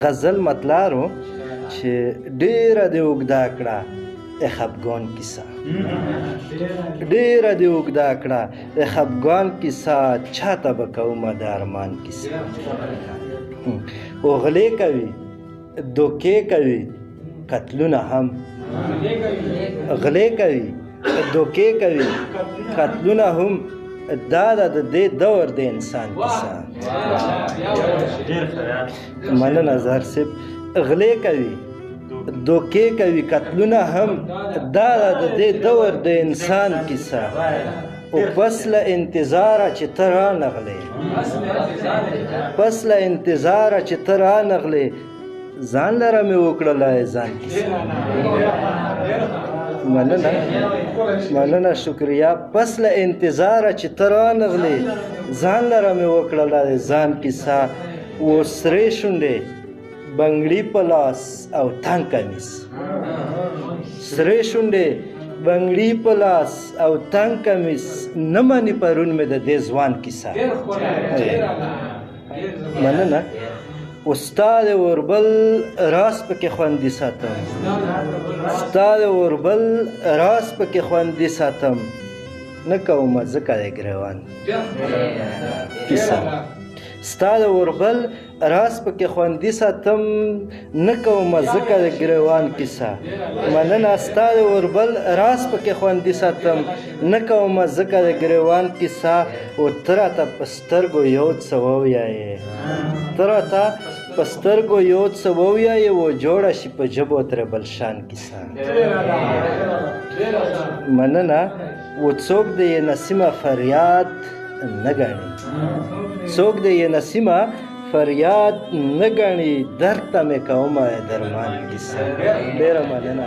غزل مطلارو چې ډېره دې اوږده کړه ای خفګان کیسه، ډېره دې اوږده کړه ای خفګان کیسه، چاته به کومه د ارمان کیسه. غلې کوي دوکې کوي قتلونه هم، غلې کوي دوکې کوي قتلونه هم، دا د دې دور د انسان کیسه. مننه زهر صاحب. غلې کوي دوکې کوي قتلونه هم، دا د دې دور د انسان کیسه. او پس له انتظاره چې ته رانغلې، پس له انتظاره چې ته رانغلې، ځان لره مې وکړله ځان کیسه. مننه شکریه. پس له انتظاره چې ته رانغلې، ځان لره مې وکړله ځان کیسه. و سرې شونډې بنګړي په لاس او تنګ کمیس، سرې شونډې بنګړي په لاس او تنګ کمیس، نه مني پرون مې د دې ځوان کیسه. مننه. استاد اوربل راز پکې خوندي ساتم، استاد اوربل راز پکې خوندي ساتم، نه کومه ځکه د ګریوان کیسه. استاد اوربل راز پکې خوندي ساتم، نه کومه ځکه د ګریوان کیسه. مننه. استاد اوربل راز پکې خوندي ساتم، نه کومه ځکه د ګریوان کیسه. او ته راته په سترګو یو څه ووایې، ته راته په سترګو یو څه ووایې، و جوړه شي په ژبو ترې بل شان کیسه. مننه. و څوک د یې نسیمه فریاد نه ګڼي، څوک د یې نسیمه فریاد نه ګڼي، درد ته مې کومه درمان کیسه. ډېره مننه.